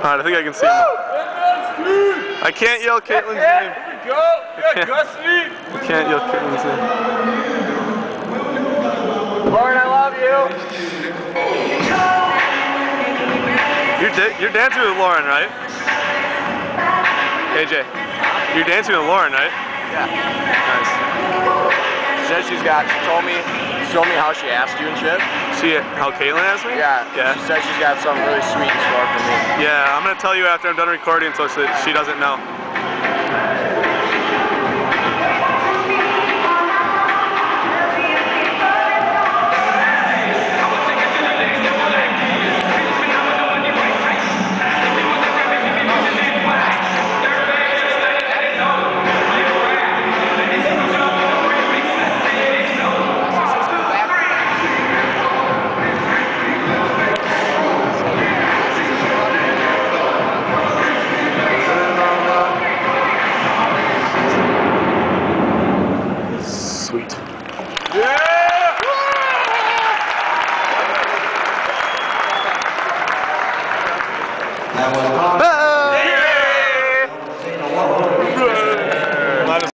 Alright, I think I can see him. I can't yell Caitlin's name. Here we go. Yeah, Gusty. I can't yell Caitlin's name. Lauren, I love you. You're dancing with Lauren, right? AJ, you're dancing with Lauren, right? Yeah. Nice. She said she told me how she asked you and shit. See how Caitlin asked me? Yeah. Yeah. She said she's got something really sweet in store for me. Yeah, I'm gonna tell you after I'm done recording so she doesn't know.